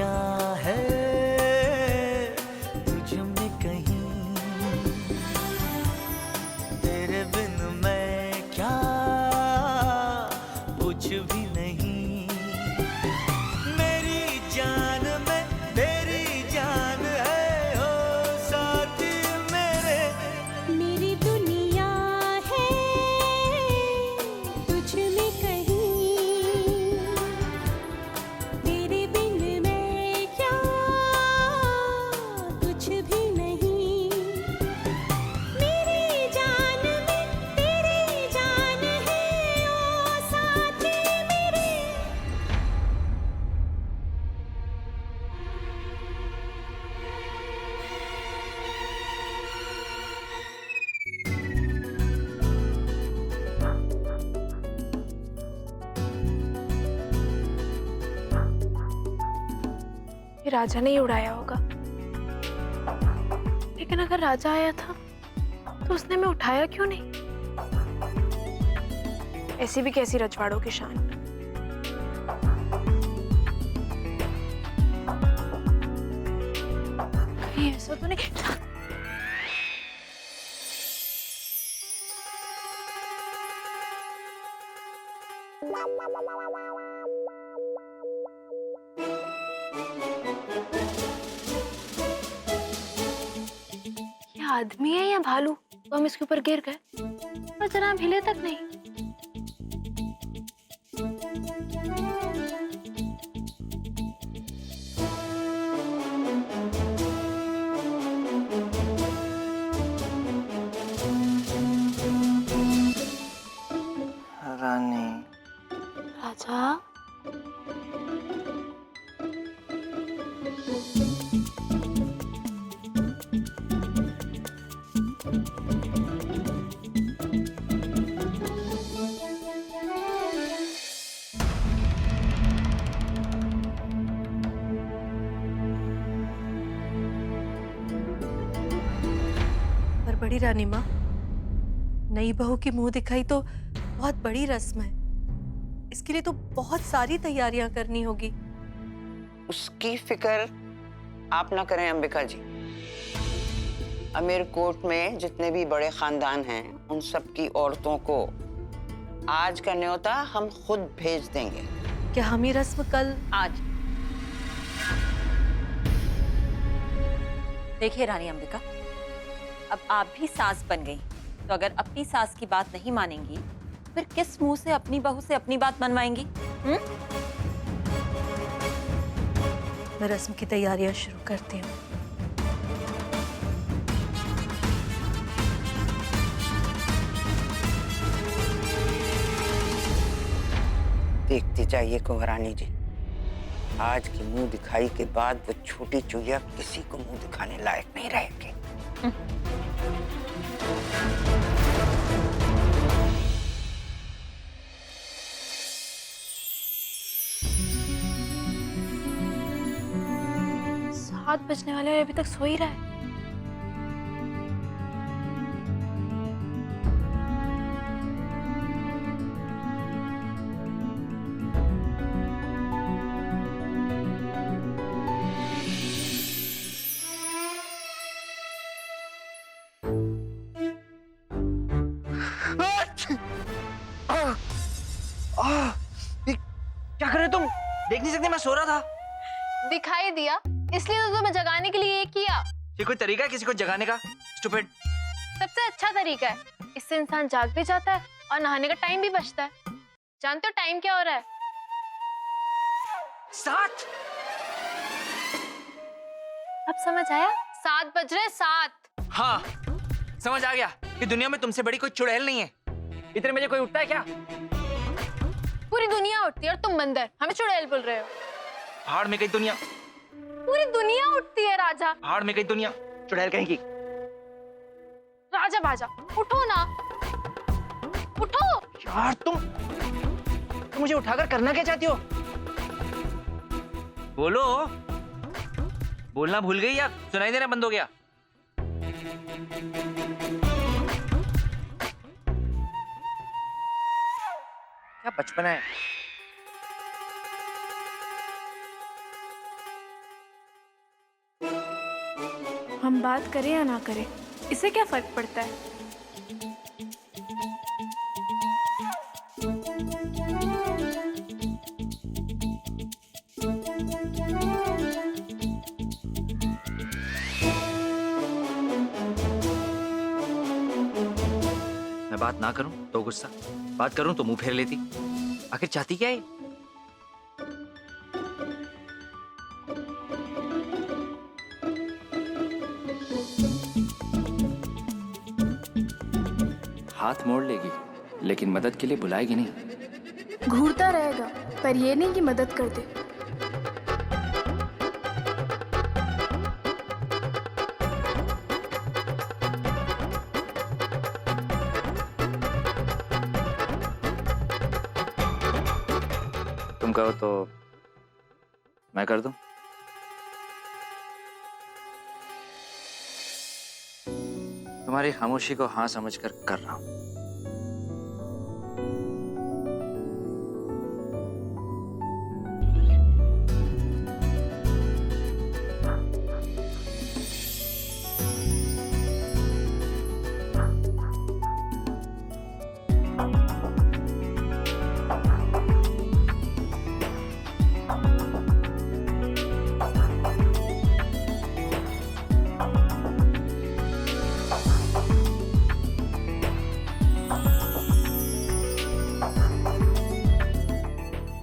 क्या है तुझ में कहीं, तेरे बिन मैं क्या कुछ भी नहीं। मेरी जान में तेरी जान है ओ साथी मेरे। मेरी दुनिया है तुझ में कहीं, तेरे बिन मैं क्या कुछ भी नहीं। मेरी जान में तेरी जान है ओ साथी मेरे। ये राजा ने ही उड़ाया होगा, लेकिन अगर राजा आया था तो उसने मैं उठाया क्यों नहीं? ऐसी भी कैसी रजवाड़ों की शान। कहीं ऐसा तो नहीं। ये आदमी है या भालू? तो हम इसके ऊपर गिर गए और जरा हिले तक नहीं। रानी, राजा, पर बड़ी रानी माँ, नई बहू की मुंह दिखाई तो बहुत बड़ी रस्म है। इसके लिए तो बहुत सारी तैयारियां करनी होगी। उसकी फिक्र आप ना करें अंबिका जी। अमीरकोट में जितने भी बड़े खानदान हैं उन सब की औरतों को आज का न्योता हम खुद भेज देंगे। क्या हम ये रस्म कल? आज। देखिए रानी अंबिका, अब आप भी सास बन गई, तो अगर अपनी सास की बात नहीं मानेंगी फिर किस मुंह से अपनी बहू से अपनी बात मनवाएंगी? मैं रस्म की तैयारियां शुरू करती हूँ। देखते जाइए कुंवरानी जी, आज की मुंह दिखाई के बाद वो छोटी चुईया किसी को मुंह दिखाने लायक नहीं रहेगी। सात बजने वाले और अभी तक सो ही रहा है। ये क्या कर रहे हो तुम? देख नहीं सकते मैं सो रहा था। दिखाई दिया इसलिए तो तुम्हें जगाने के लिए ये किया। ये कोई तरीका है किसी को जगाने का? स्टूपिड। सबसे अच्छा तरीका है, इससे इंसान जाग भी जाता है और नहाने का टाइम भी बचता है। जानते हो टाइम क्या हो रहा है? 7। अब समझ आया? 7 बज रहे 7। हाँ, समझ आ गया कि दुनिया में तुमसे बड़ी कोई चुड़ैल नहीं है। इतने बजे कोई उठता है क्या? पूरी दुनिया उठती है और तुम बंदर हमें चुड़ैल बोल रहे हो। पहाड़ में गई दुनिया। पूरी दुनिया उठती है राजा। पहाड़ में गई दुनिया, चुड़ैल कहीं की। राजा बाजा उठो ना, उठो। यार तुम मुझे उठाकर करना क्या चाहती हो? बोलो। बोलना भूल गई या सुनाई देना बंद हो गया? क्या बचपना है। हम बात करें या ना करें, इससे क्या फर्क पड़ता है? मैं बात ना करूं तो गुस्सा, बात करूं तो मुंह फेर लेती। आखिर चाहती क्या है? हाथ मोड़ लेगी लेकिन मदद के लिए बुलाएगी नहीं। घूरता रहेगा पर ये नहीं कि मदद कर दे। तुम कहो तो मैं कर दूं? तुम्हारी खामोशी को हाँ समझकर कर रहा हूं।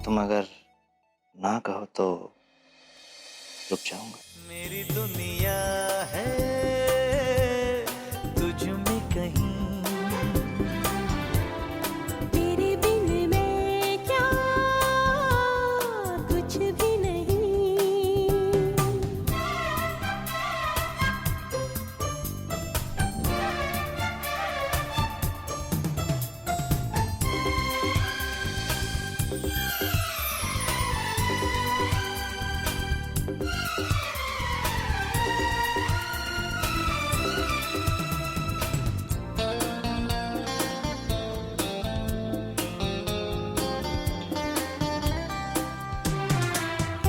तुम अगर ना कहो तो रुक जाऊंगा। मेरी दुनिया है तुझ में कहीं, तेरे बिन मैं क्या कुछ भी नहीं।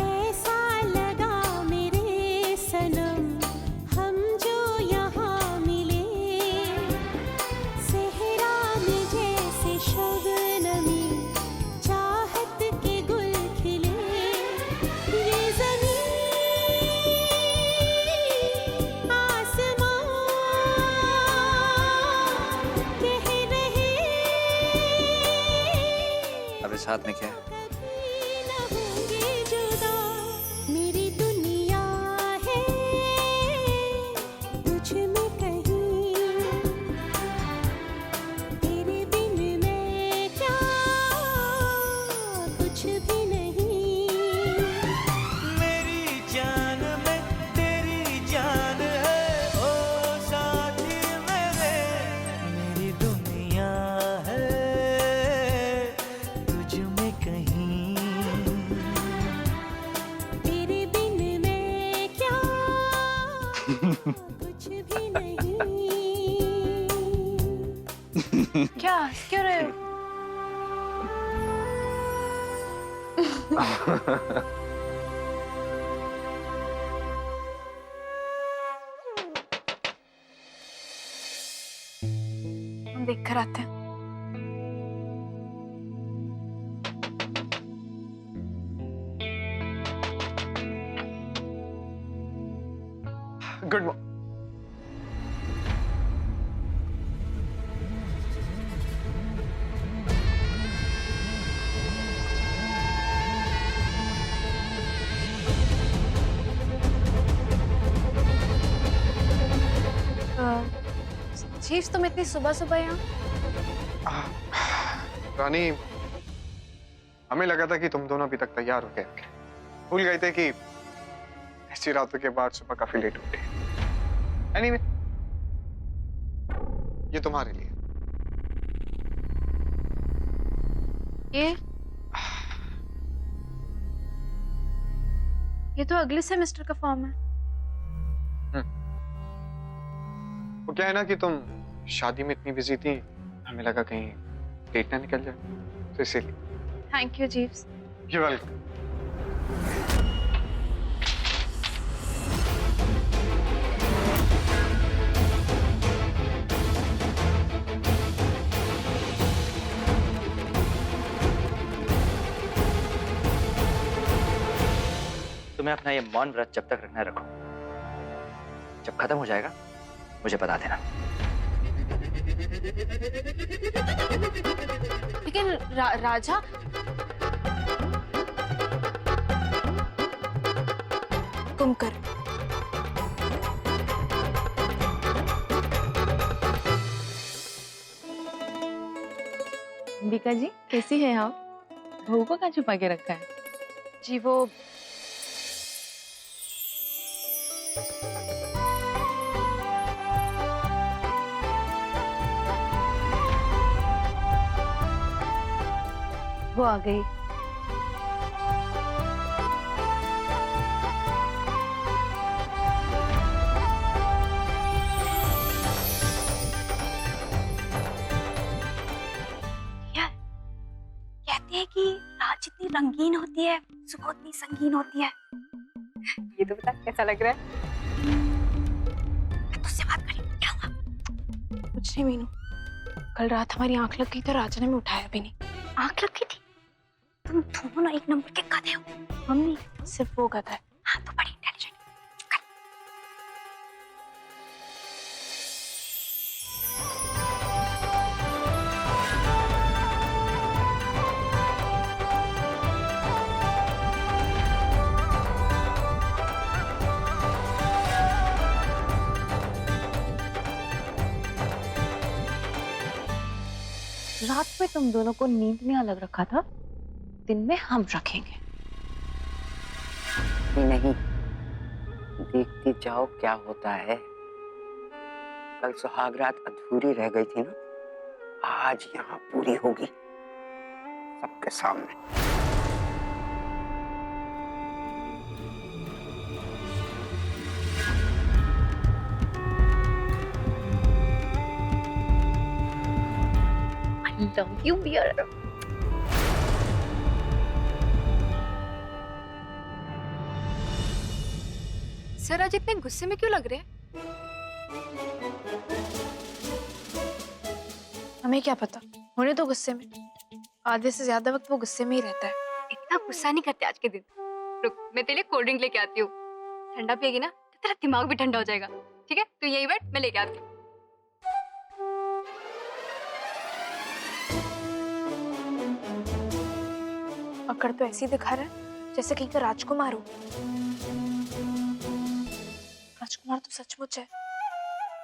ऐसा लगा मेरे सनम हम जो यहाँ मिले, सहरा में जैसे शबनमी चाहत के गुल खिले। ये ज़मीन आसमां कह रहे अब इस हाथ में क्या है? कभी न होंगे जुदा। मेरी दुनिया है तुझ में कहीं, तेरे बिन मैं क्या कुछ भी नहीं। मेरी जान में तेरी जान है ओ साथी मेरे। मेरी दुनिया है तुझ में कहीं, तेरे बिन मैं क्या कुछ भी नहीं। क्या हंस क्यों रहे हो? हम देख कर आते हैं। Good morning. चीफ तुम इतनी सुबह सुबह यहाँ? रानी, हमें लगा था कि तुम दोनों अभी तक तैयार हो गए। भूल गए थे कि ऐसी रातों के बाद सुबह काफी लेट उठे। एनीवे, ये तुम्हारे लिए। ये तो अगले सेमेस्टर का फॉर्म है। वो क्या है ना कि तुम शादी में इतनी बिजी थी, हमें लगा कहीं डेट ना निकल जाए, तो इसीलिए। Thank you जीव्स। You're welcome. तुम्हें अपना ये मौन व्रत जब तक रखना है रखो, जब खत्म हो जाएगा मुझे बता देना। लेकिन राजा, तुम कर। अंबिका जी कैसी है आप? बहू को कहाँ छुपा के रखा है? जी वो आ गई। कहते हैं कि रात जितनी रंगीन होती है सुबह उतनी संगीन होती है। ये तो बता कैसा लग रहा है? तुझसे बात करी, क्या हुआ? कुछ नहीं मीनू, कल रात हमारी आंख लग गई तो राजा ने हमें उठाया भी नहीं। आंख लग गई थी? तुम दोनों ना एक नंबर के गधे हो। हम नहीं, सिर्फ वो गधा है। हाँ तो बड़ी इंटेलिजेंट। रात में तुम दोनों को नींद में अलग रखा था, दिन में हम रखेंगे। नहीं, देखती जाओ क्या होता है। कल सुहाग रात अधूरी रह गई थी ना, आज यहाँ पूरी होगी सबके सामने। love you, dear. सर आज इतने गुस्से में क्यों लग रहे हैं? हमें क्या पता, होने तो गुस्से में। आधे से ज्यादा वक्त वो गुस्से में ही रहता है। इतना गुस्सा नहीं करते आज के दिन। रुक, मैं तेरे लिए कोल्ड ड्रिंक लेके आती हूँ। ठंडा पिएगी ना तो तेरा दिमाग भी ठंडा हो जाएगा। ठीक है, तू यही बैठ, मैं लेके आती हूँ। अकड़ तो ऐसे ही दिखा रहा है जैसे कहीं का राजकुमार हो। राजकुमार तो सचमुच है।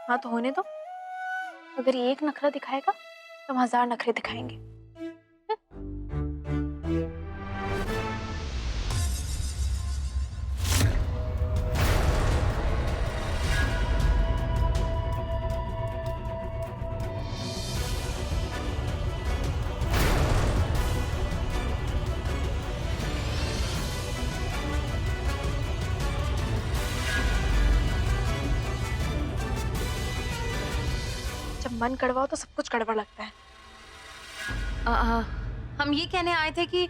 हाँ तो होने दो, अगर ये एक नखरा दिखाएगा तो हम 1000 नखरे दिखाएंगे। मन कड़वा हो तो सब कुछ गड़बड़ लगता है। हम ये कहने आए थे कि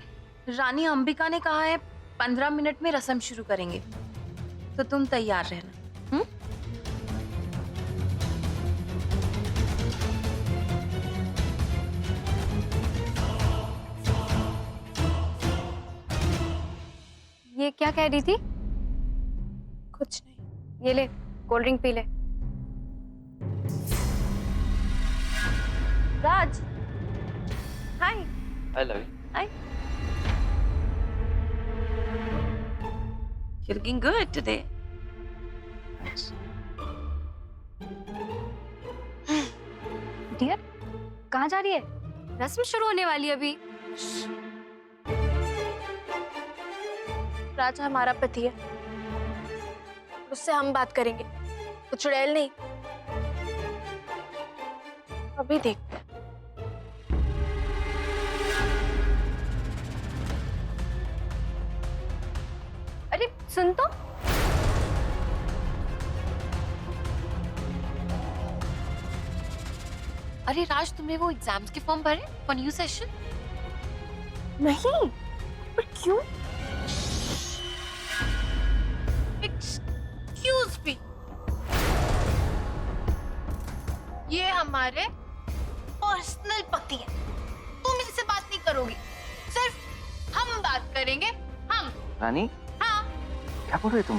रानी अंबिका ने कहा है 15 मिनट में रस्म शुरू करेंगे, तो तुम तैयार रहना। ये क्या कह रही थी? कुछ नहीं। ये ले, कोल्ड ड्रिंक पी ले। Raj, hi. I love you. Hi. You're looking good today. Thanks. Dear, कहाँ जा रही है? रस्म शुरू होने वाली है अभी। राजा हमारा पति है, उससे हम बात करेंगे, तो चुड़ैल नहीं। अभी देखते हैं। अरे सुन तो, अरे राज, तुमने वो एग्जाम्स के फॉर्म भरे फॉर न्यू सेशन? नहीं, पर क्यों? एक्सक्यूज मी, ये हमारे पर्सनल पति है। तुम इनसे बात नहीं करोगी, सिर्फ हम बात करेंगे। हम। रानी, हाँ, क्या बोल रहे तुम?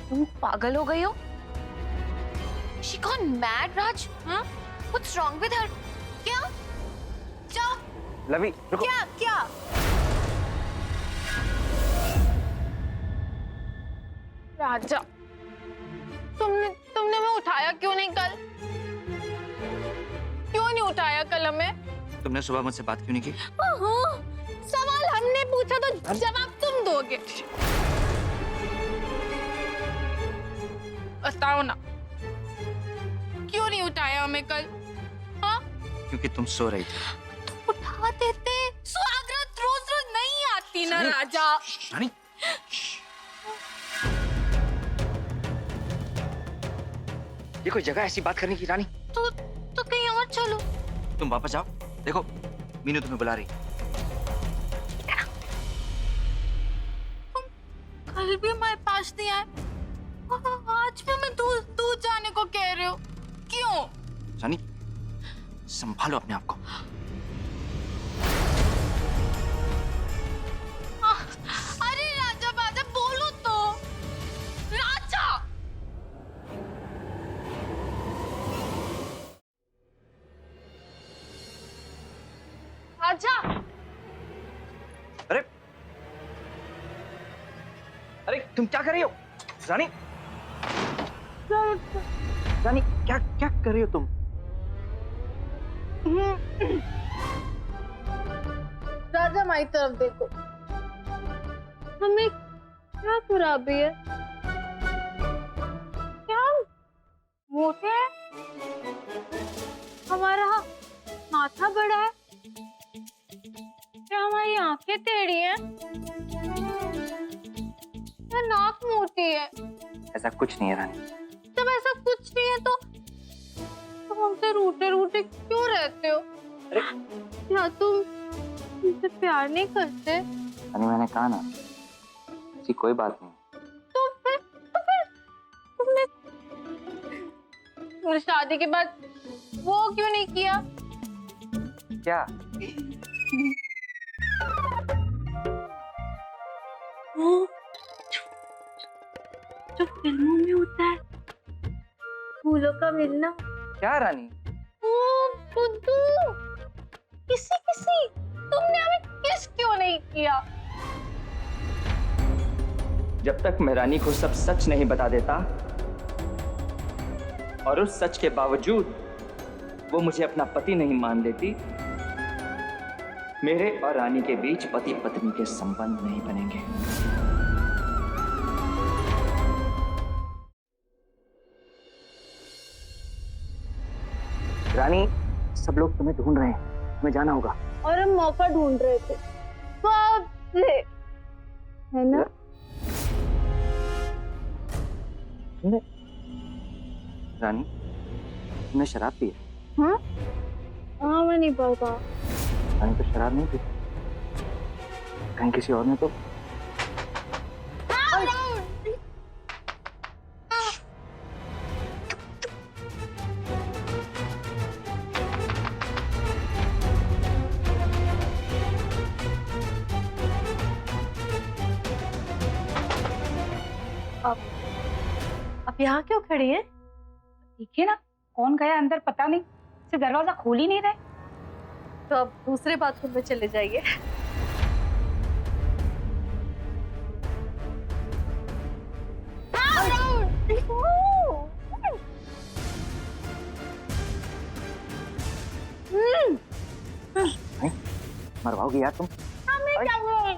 तुम पागल हो गई हो? She gone mad, Raj? हाँ? What's wrong with her? क्या? जाओ। लवी रुको। क्या? क्या? राजा, तुमने हमें उठाया क्यों नहीं कल? क्यों नहीं उठाया कल हमें? तुमने सुबह मुझसे बात क्यों नहीं की? सवाल हमने पूछा तो जवाब तुम दोगे। बताओ ना, क्यों नहीं उठाया हमें कल? हाँ? क्योंकि तुम सो रही थी। तुम उठा देते। सुहागरात रोज रोज नहीं आती ना राजा। रानी, ये कोई जगह ऐसी बात करने की? रानी तो कहीं और चलो। तुम वापस जाओ, देखो मीनू तुम्हें बुला रही। कल भी हमारे पास नहीं आए, आज भी मैं दूर जाने को कह रहे हो, क्यों? रानी संभालो अपने आप को। अरे राजा बाजा बोलो तो। राजा, राजा, अरे अरे तुम क्या कर रही हो? रानी, रानी क्या क्या कर रही हो तुम? राजा हमारी तरफ देखो, हमें क्या खराबी है? क्या हम मोटे हैं? हमारा माथा बड़ा है? क्या हमारी आंखें टेढ़ी हैं? या नाक मोटी है? ऐसा कुछ नहीं है रानी। जब ऐसा कुछ नहीं है तो हमसे रूठे रूठे क्यों रहते हो? क्या तुम मुझसे प्यार नहीं करते? रानी मैंने कहा ना, ऐसी कोई बात नहीं। तो फिर तुमने शादी के बाद वो क्यों नहीं किया? क्या? जो फिल्मों में होता है, फूलों का मिलना। क्या रानी? ओ बुद्धू, किसी तुमने हमें किस क्यों नहीं किया? जब तक मैं रानी को सब सच नहीं बता देता और उस सच के बावजूद वो मुझे अपना पति नहीं मान लेती, मेरे और रानी के बीच पति पत्नी के संबंध नहीं बनेंगे। रानी, सब लोग तुम्हें ढूंढ रहे हैं, तुम्हें जाना होगा। और हम मौका ढूंढ रहे थे कब से, है ना? रानी, तुमने शराब पी है? हाँ? हाँ, मैं नहीं पता। रानी तो शराब नहीं पी, कहीं किसी और ने तो। अब यहाँ क्यों खड़ी हैं? देखिए ना, कौन गया अंदर पता नहीं, से दरवाजा खोल ही नहीं रहे। तो अब दूसरे बाथरूम में चले जाइए। मरवाओगी यार तुम। हमें क्या बोल?